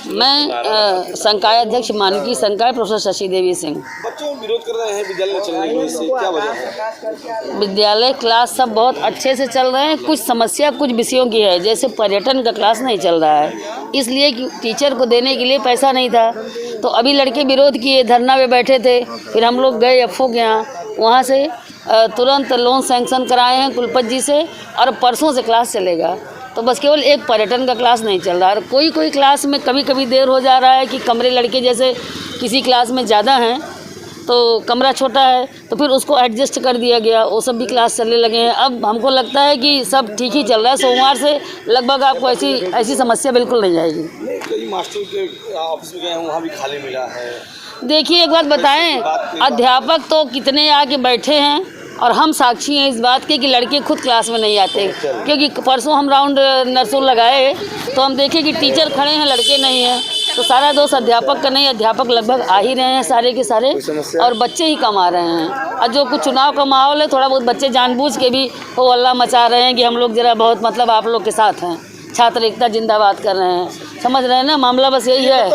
मैं संकाय अध्यक्ष मानकी संकाय प्रोफेसर शशि देवी सिंह। बच्चों विरोध कर रहे हैं विद्यालय चलने की वजह से, क्या वजह है? विद्यालय क्लास सब बहुत अच्छे से चल रहे हैं। कुछ समस्या कुछ विषयों की है, जैसे पर्यटन का क्लास नहीं चल रहा है, इसलिए कि टीचर को देने के लिए पैसा नहीं था। तो अभी लड़के विरोध किए, धरना पे बैठे थे। फिर हम लोग गए एफओ के यहाँ, वहाँ से तुरंत लोन सैंक्शन कराए हैं कुलपति जी से, और परसों से क्लास चलेगा। तो बस केवल एक पर्यटन का क्लास नहीं चल रहा है। कोई क्लास में कभी कभी देर हो जा रहा है कि कमरे लड़के जैसे किसी क्लास में ज़्यादा हैं तो कमरा छोटा है, तो फिर उसको एडजस्ट कर दिया गया, वो सब भी क्लास चलने लगे हैं। अब हमको लगता है कि सब ठीक ही चल रहा है। सोमवार से लगभग आपको ऐसी समस्या बिल्कुल नहीं जाएगी। कई मास्टर के ऑफिस में गए हैं, वहाँ भी खाली मिला है। देखिए एक बात बताएं, अध्यापक तो कितने आके बैठे हैं, और हम साक्षी हैं इस बात के कि लड़के खुद क्लास में नहीं आते। क्योंकि परसों हम राउंड नर्सों लगाए तो हम देखे कि टीचर खड़े हैं, लड़के नहीं हैं। तो सारा दोष अध्यापक का नहीं, अध्यापक लगभग आ ही रहे हैं सारे के सारे, और बच्चे ही कम आ रहे हैं। और जो कुछ चुनाव का माहौल है, थोड़ा बहुत बच्चे जानबूझ के भी हो हल्ला मचा रहे हैं कि हम लोग जरा बहुत मतलब आप लोग के साथ हैं, छात्र एकता जिंदाबाद कर रहे हैं। समझ रहे हैं ना, मामला बस यही है।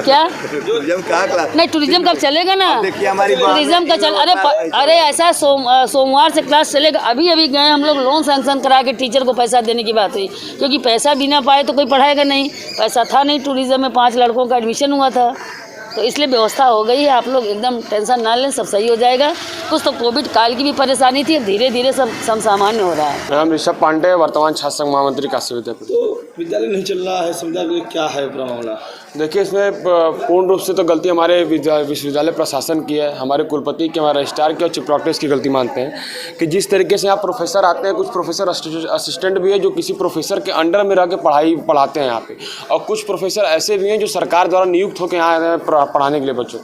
क्या नहीं, टूरिज्म कब चलेगा ना, टूरिज्म का चल। अरे ऐसा सोमवार से क्लास चलेगा। अभी गए हम लोग, लोन सैंक्शन करा के टीचर को पैसा देने की बात हुई, क्योंकि पैसा बिना पाए तो कोई पढ़ाएगा नहीं। पैसा था नहीं, टूरिज्म में 5 लड़कों का एडमिशन हुआ था, तो इसलिए व्यवस्था हो गई है। आप लोग एकदम टेंशन ना लें, सब सही हो जाएगा। कुछ तो कोविड काल की भी परेशानी थी, अब धीरे धीरे सब सामान्य हो रहा है। मैं ऋषभ पांडे, वर्तमान छात्र संघ महामंत्री काशी विद्यापीठ। तो विद्यालय नहीं चल रहा है, संविदा के लिए क्या है पूरा मामला? देखिए, इसमें पूर्ण रूप से तो गलती हमारे विश्वविद्यालय प्रशासन की है, हमारे कुलपति की, हमारे रजिस्ट्रार की और चीफ प्रॉक्टर्स की गलती मानते हैं कि जिस तरीके से यहाँ प्रोफेसर आते हैं, कुछ प्रोफेसर असिस्टेंट भी है जो किसी प्रोफेसर के अंडर में रह के पढ़ाते हैं यहाँ पे, और कुछ प्रोफेसर ऐसे भी हैं जो सरकार द्वारा नियुक्त होकर यहाँ आए हैं पढ़ाने के लिए बच्चों।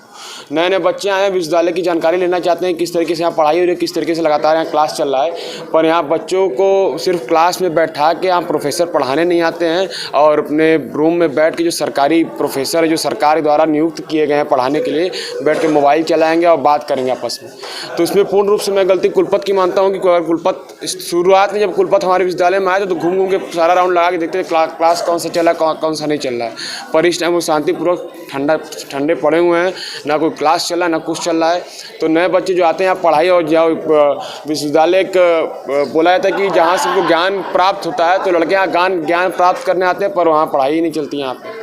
नए बच्चे आए हैं, विश्वविद्यालय की जानकारी लेना चाहते हैं, किस तरीके से यहाँ पढ़ाई हो रही है, किस तरीके से लगातार यहाँ क्लास चल रहा है। पर यहाँ बच्चों को सिर्फ क्लास में बैठा के यहाँ प्रोफेसर पढ़ाने नहीं आते हैं, और अपने रूम में बैठ के जो सरकारी प्रोफेसर है, जो सरकार द्वारा नियुक्त किए गए हैं पढ़ाने के लिए, बैठ के मोबाइल चलाएंगे और बात करेंगे आपस में। तो इसमें पूर्ण रूप से मैं गलती कुलपति की मानता हूँ कि कुलपति शुरुआत में जब कुलपति हमारे विश्वविद्यालय में आए तो घूम के सारा राउंड लगा के देखते थे क्लास कौन सा चल रहा है, कौन सा नहीं चल रहा है। पर इस टाइम वो शांतिपूर्वक ठंडे पड़े हुए हैं, ना कोई क्लास चल रहा है ना कुछ चल रहा है। तो नए बच्चे जो आते हैं यहाँ पढ़ाई, और जाओ विश्वविद्यालय बोला जाता है कि जहाँ से उनको ज्ञान प्राप्त होता है, तो लड़के यहाँ ज्ञान प्राप्त करने आते हैं, पर वहाँ पढ़ाई ही नहीं चलती यहाँ पे।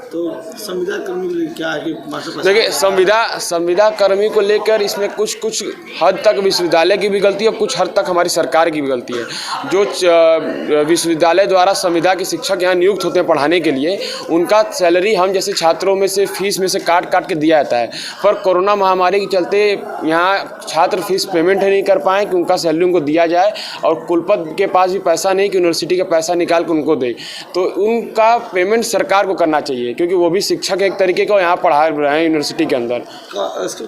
तो संविदा कर्मी के लिए क्या है कि देखिए, संविदा कर्मी को लेकर इसमें कुछ हद तक विश्वविद्यालय की भी गलती है और कुछ हद तक हमारी सरकार की भी गलती है। जो विश्वविद्यालय द्वारा संविदा के शिक्षक यहाँ नियुक्त होते हैं पढ़ाने के लिए, उनका सैलरी हम जैसे छात्रों में से फीस में से काट के दिया जाता है। पर कोरोना महामारी के चलते यहाँ छात्र फीस पेमेंट नहीं कर पाए कि उनका सैलरी उनको दिया जाए, और कुलपति के पास भी पैसा नहीं कि यूनिवर्सिटी का पैसा निकाल के उनको दे। तो उनका पेमेंट सरकार को करना चाहिए, क्योंकि वो भी शिक्षक एक तरीके को यहाँ पढ़ा रहे हैं यूनिवर्सिटी के अंदर।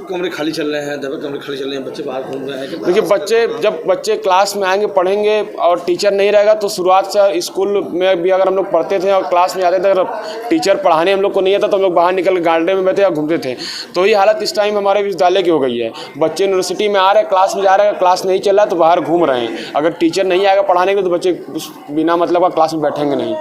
कमरे खाली चल रहे हैं, कमरे खाली चल रहे हैं, बच्चे बाहर घूम रहे हैं। देखिए, जब बच्चे क्लास में आएंगे पढ़ेंगे और टीचर नहीं रहेगा, तो शुरुआत से स्कूल में भी अगर हम लोग पढ़ते थे और क्लास में आते थे, अगर टीचर पढ़ाने हम लोग को नहीं आता तो हम लोग बाहर निकल गार्डन में बैठे या घूमते थे। तो ये हालत इस टाइम हमारे विश्वविद्यालय की हो गई है। बच्चे यूनिवर्सिटी में आ रहे हैं, क्लास में जा रहे हैं, क्लास नहीं चल रहा है तो बाहर घूम रहे हैं। अगर टीचर नहीं आएगा पढ़ाने के लिए तो बच्चे बिना मतलब का क्लास में बैठेंगे नहीं।